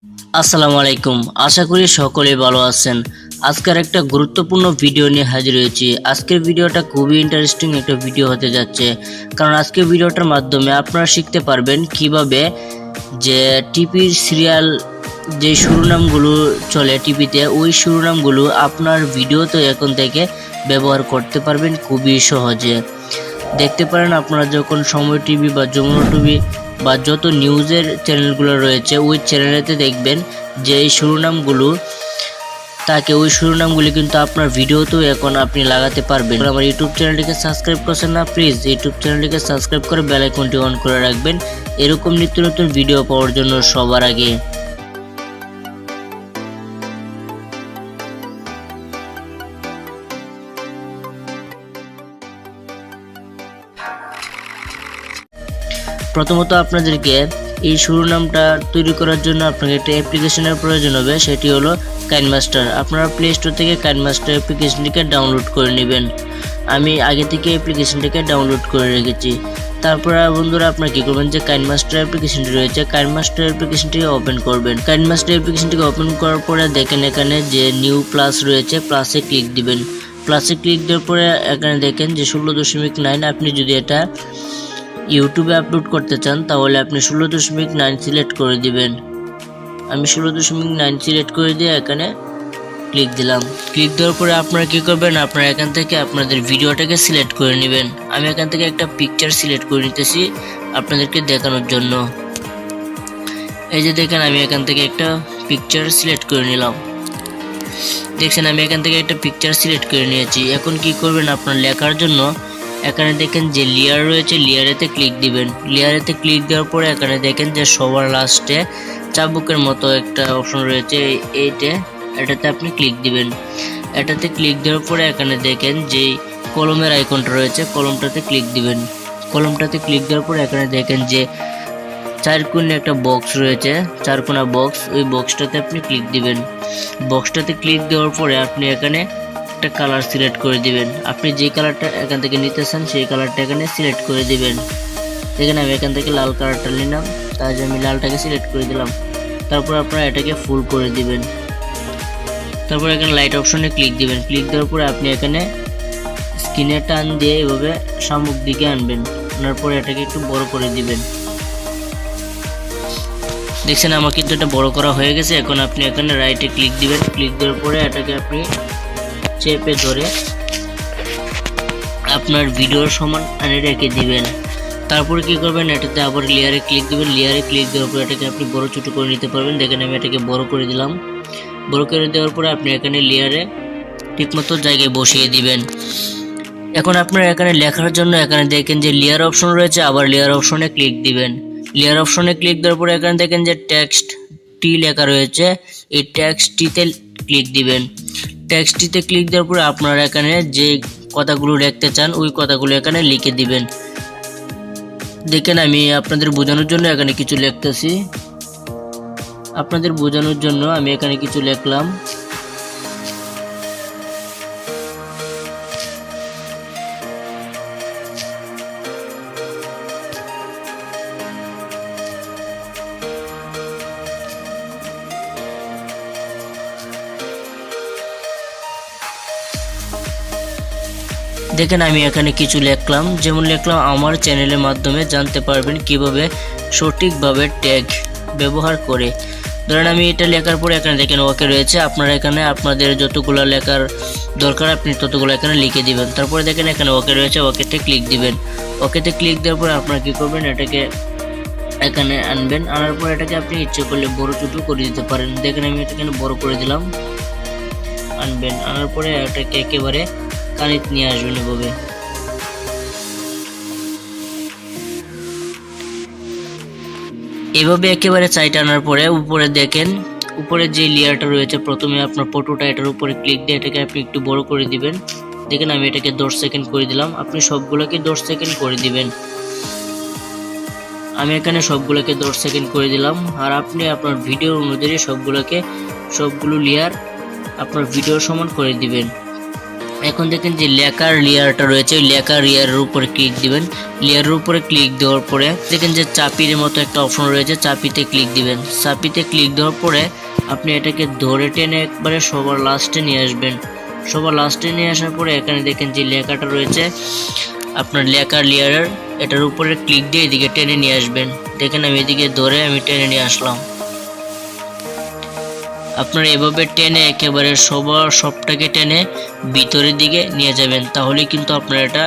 আসসালামু আলাইকুম, আশা করি সকলেই ভালো আছেন। আজকের একটা গুরুত্বপূর্ণ ভিডিও নিয়ে হাজির হয়েছি। আজকের ভিডিওটা খুবই ইন্টারেস্টিং একটা ভিডিও হতে যাচ্ছে, কারণ আজকের ভিডিওটার মাধ্যমে আপনারা শিখতে পারবেন কিভাবে যে টিভির সিরিয়াল যে শিরোনামগুলো চলে টিভিতে, ওই শিরোনামগুলো আপনার ভিডিওতে এখন থেকে ব্যবহার করতে পারবেন খুবই সহজে। দেখতে পারেন আপনারা যখন সময় টিভি বা যমুনা টিভি বা যত নিউজের চ্যানেলগুলো রয়েছে, ওই চ্যানেলেতে দেখবেন যে এই শিরোনামগুলো থাকে, ওই শিরোনামগুলি কিন্তু আপনার ভিডিওতেও এখন আপনি লাগাতে পারবেন। আমার ইউটিউব চ্যানেলটিকে সাবস্ক্রাইব করছেন না, প্লিজ ইউটিউব চ্যানেলটিকে সাবস্ক্রাইব করে বেল আইকনটি অন করে রাখবেন এরকম নিত্য নতুন ভিডিও পাওয়ার জন্য সবার আগে। প্রথমত আপনাদেরকে এই শিরোনামটা তৈরি করার জন্য আপনাকে একটা অ্যাপ্লিকেশনের প্রয়োজন হবে, সেটি হলো কাইনমাস্টার। আপনারা প্লে স্টোর থেকে কাইনমাস্টার অ্যাপ্লিকেশনটিকে ডাউনলোড করে নেবেন। আমি আগে থেকে অ্যাপ্লিকেশনটিকে ডাউনলোড করে রেখেছি। তারপর বন্ধুরা আপনারা কি করবেন, যে কাইনমাস্টার অ্যাপ্লিকেশনটি রয়েছে, কাইনমাস্টার অ্যাপ্লিকেশনটিকে ওপেন করবেন। কাইনমাস্টার অ্যাপ্লিকেশনটিকে ওপেন করার পরে দেখেন এখানে যে নিউ প্লাস রয়েছে, প্লাসে ক্লিক দিবেন। প্লাসে ক্লিক দেওয়ার পরে এখানে দেখেন যে 16.9। আপনি যদি এটা ইউটিউবে আপলোড করতে চান তাহলে আপনি 16.9 সিলেক্ট করে দিবেন। আমি 16.9 সিলেক্ট করে দিয়ে এখানে ক্লিক দিলাম। ক্লিক দেওয়ার পরে আপনারা কি করবেন, আপনারা এখান থেকে আপনাদের ভিডিওটাকে সিলেক্ট করে নেবেন। আমি এখান থেকে একটা পিকচার সিলেক্ট করে নিতেছি আপনাদেরকে দেখানোর জন্য। এই যে দেখেন আমি এখান থেকে একটা পিকচার সিলেক্ট করে নিলাম। দেখছেন আমি এখান থেকে একটা পিকচার সিলেক্ট করে নিয়েছি। এখন কি করবেন, আপনার লেখার জন্য এখানে দেখেন যে লেয়ার রয়েছে, লেয়ারেতে ক্লিক দিবেন। লেয়ারেতে ক্লিক দেওয়ার পরে এখানে দেখেন যে সবার লাস্টে চাবুকের মতো একটা অপশন রয়েছে, এটাতে আপনি ক্লিক দিবেন। এটাতে ক্লিক দেওয়ার পরে এখানে দেখেন যে কলমের আইকনটা রয়েছে, কলমটাতে ক্লিক দিবেন। কলমটাতে ক্লিক দেওয়ার পরে এখানে দেখেন যে চারকোণে একটা বক্স রয়েছে, চারকোনা বক্স, ওই বক্সটাতে আপনি ক্লিক দিবেন। বক্সটাতে ক্লিক দেওয়ার পরে আপনি এখানে একটা কালার সিলেক্ট করে দিবেন। আপনি যে কালারটা এখান থেকে নিতে চান সেই কালারটা এখানে সিলেক্ট করে দিবেন। দেখেন আমি এখান থেকে লাল কালারটা নিলাম, তাই আমি লালটাকে সিলেক্ট করে দিলাম। তারপর আপনারা এটাকে ফুল করে দিবেন। তারপর এখানে লাইট অপশনে ক্লিক দিবেন। ক্লিক দেওয়ার পরে আপনি এখানে স্ক্রিনে টান দিয়ে এভাবে সামুখ দিকে আনবেন, আনার পরে এটাকে একটু বড় করে দিবেন। দেখছেন আমার কিন্তু এটা বড় করা হয়ে গেছে। এখন আপনি এখানে রাইটে ক্লিক দিবেন। ক্লিক দেওয়ার পরে এটাকে আপনি চেপে ধরে আপনার ভিডিওর সমান আনে রেখে দিবেন। তারপরে কি করবেন, এটাতে আবার লেয়ারে ক্লিক দিবেন। লেয়ারে ক্লিক দেওয়ার পর এটাকে আপনি বড় ছোট করে নিতে পারবেন। দেখেন আমি এটাকে বড় করে দিলাম। বড় করে দেওয়ার পরে আপনি এখানে লেয়ারে ঠিকমতো জায়গায় বসিয়ে দিবেন। এখন আপনার এখানে লেখার জন্য এখানে দেখেন যে লেয়ার অপশন রয়েছে, আবার লেয়ার অপশনে ক্লিক দিবেন। লেয়ার অপশনে ক্লিক দেওয়ার পরে এখানে দেখেন যে টেক্সট টি লেখা রয়েছে, এই টেক্সটটিতে ক্লিক দিবেন। টেক্সটটিতে ক্লিক দেওয়ার পরে আপনারা এখানে যে কথাগুলো লিখতে চান ওই কথাগুলো এখানে লিখে দিবেন। দেখেন আমি আপনাদের বোঝানোর জন্য এখানে কিছু লিখতেছি। আপনাদের বোঝানোর জন্য আমি এখানে কিছু লিখলাম। দেখেন আমি এখানে কিছু লিখলাম, যেমন লিখলাম আমার চ্যানেলের মাধ্যমে জানতে পারবেন কিভাবে সঠিকভাবে ট্যাগ ব্যবহার করে। ধরেন আমি এটা লেখার পরে এখানে দেখেন ওকে রয়েছে। আপনারা এখানে আপনাদের যতগুলো লেখার দরকার আপনি ততগুলো এখানে লিখে দিবেন। তারপরে দেখেন এখানে ওকে রয়েছে, ওকেতে ক্লিক দিবেন। ওকেতে ক্লিক দেওয়ার পরে আপনারা কি করবেন, এটাকে এখানে আনবেন। আনার পর এটাকে আপনি ইচ্ছে করলে বড় ছোট করে দিতে পারেন। দেখেন আমি এটাকে বড় করে দিলাম। আনবেন, আনার পরে এটাকে একেবারে কানেক্ট নিয়ে আসবেন। এভাবে একেবারে সাইড আনার পরে উপরে দেখেন, উপরে যে লেয়ারটা রয়েছে, প্রথমে আপনার ফটোটা এটার উপরে ক্লিক দিয়ে এটাকে আপনি একটু বড় করে দিবেন। দেখেন আমি এটাকে 10 সেকেন্ড করে দিলাম। আপনি সবগুলোকে 10 সেকেন্ড করে দিবেন। আমি এখানে সবগুলোকে 10 সেকেন্ড করে দিলাম। আর আপনি আপনার ভিডিও অনুযায়ী সবগুলো লেয়ার আপনার ভিডিওর সমান করে দিবেন। এখন দেখেন যে লেখার লেয়ারটা রয়েছে, ওই লেখার লেয়ারের উপরে ক্লিক দিবেন। লেয়ারের উপরে ক্লিক দেওয়ার পরে দেখেন যে চাপির মতো একটা অপশন রয়েছে, চাপিতে ক্লিক দিবেন। চাপিতে ক্লিক দেওয়ার পরে আপনি এটাকে ধরে টেনে একবারে সবার লাস্টে নিয়ে আসবেন। সবার লাস্টে নিয়ে আসার পরে এখানে দেখেন যে লেখাটা রয়েছে আপনার লেখার লেয়ারের, এটার উপরে ক্লিক দিয়ে এদিকে টেনে নিয়ে আসবেন। দেখেন আমি এদিকে ধরে আমি টেনে নিয়ে আসলাম। আপনারা এভাবে টেনে একেবারে সবটাকে টেনে ভিতরের দিকে নিয়ে যাবেন, তাহলে কিন্তু আপনার এটা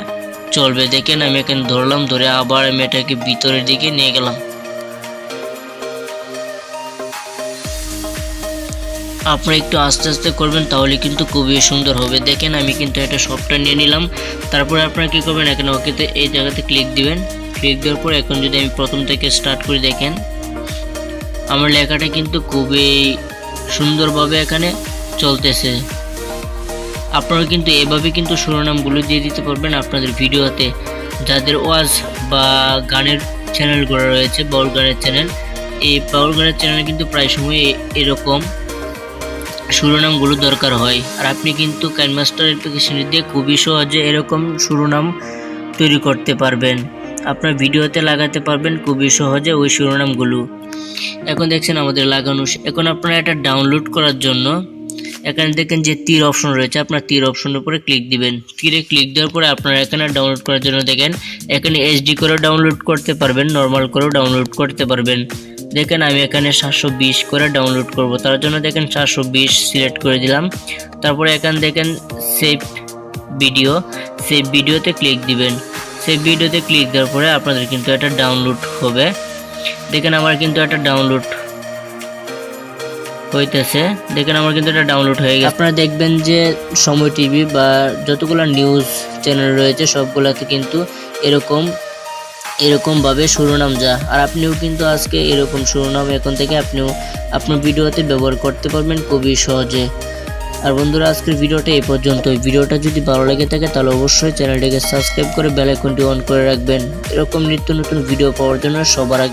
চলবে। দেখেন আমি এখানে ধরলাম, ধরে আবার আমি এটাকে ভিতরের দিকে নিয়ে গেলাম। আপনারা একটু আস্তে আস্তে করবেন, তাহলে কিন্তু খুবই সুন্দর হবে। দেখেন আমি কিন্তু এটা সবটা নিয়ে নিলাম। তারপরে আপনারা কি করবেন, এখানে ওকেতে এই জায়গাতে ক্লিক দিবেন। ক্লিক দেওয়ার পর এখন যদি আমি প্রথম থেকে স্টার্ট করে দেখেন আমার লেখাটা কিন্তু খুবই সুন্দরভাবে এখানে চলতেছে। আপনারা কিন্তু এভাবে কিন্তু শিরোনামগুলো দিয়ে দিতে পারবেন আপনাদের ভিডিওতে। যাদের ওয়াজ বা গানের চ্যানেলগুলো রয়েছে, বাউল গানের চ্যানেল, এই বাউল গানের চ্যানেলে কিন্তু প্রায় সময় এরকম শিরোনামগুলো দরকার হয়। আর আপনি কিন্তু কাইনমাস্টার অ্যাপ্লিকেশন দিয়ে খুবই সহজে এরকম শিরোনাম তৈরি করতে পারবেন, আপনার ভিডিওতে লাগাতে পারবেন খুবই সহজে ওই শিরোনামগুলো। এখন দেখছেন আমাদের লাগানো। এখন আপনারা এটা ডাউনলোড করার জন্য এখানে দেখেন যে তীর অপশন রয়েছে, আপনার তীর অপশনের উপরে ক্লিক দিবেন। তীরে ক্লিক দেওয়ার পরে আপনারা এখানে ডাউনলোড করার জন্য দেখেন এখানে এইচডি করে ডাউনলোড করতে পারবেন, নর্মাল করেও ডাউনলোড করতে পারবেন। দেখেন আমি এখানে 720 করে ডাউনলোড করব, তার জন্য দেখেন 720 সিলেক্ট করে দিলাম। তারপরে এখানে দেখেন সেভ ভিডিওতে ক্লিক দিবেন। সেভ ভিডিওতে ক্লিক দেওয়ার পরে আপনাদের কিন্তু এটা ডাউনলোড হবে। দেখেন আমার কিন্তু এটা ডাউনলোড হইতেছে। দেখেন আমার কিন্তু এটা ডাউনলোড হয়ে গেছে। আপনারা দেখবেন যে সময় টিভি বা যতগুলো নিউজ চ্যানেল রয়েছে সবগুলোতে কিন্তু এরকমভাবে শিরোনাম যা। আর আপনিও কিন্তু আজকে এরকম শিরোনাম এখন থেকে আপনিও আপনার ভিডিওতে ব্যবহার করতে পারবেন খুবই সহজে। আর বন্ধুরা আজকের ভিডিওটা এই পর্যন্ত। ভিডিওটা যদি ভালো লেগে থাকে তাহলে অবশ্যই চ্যানেলটিকে সাবস্ক্রাইব করে বেল আইকনটি অন করে রাখবেন, এরকম নিত্য নতুন ভিডিও পাওয়ার জন্য সবার আগে।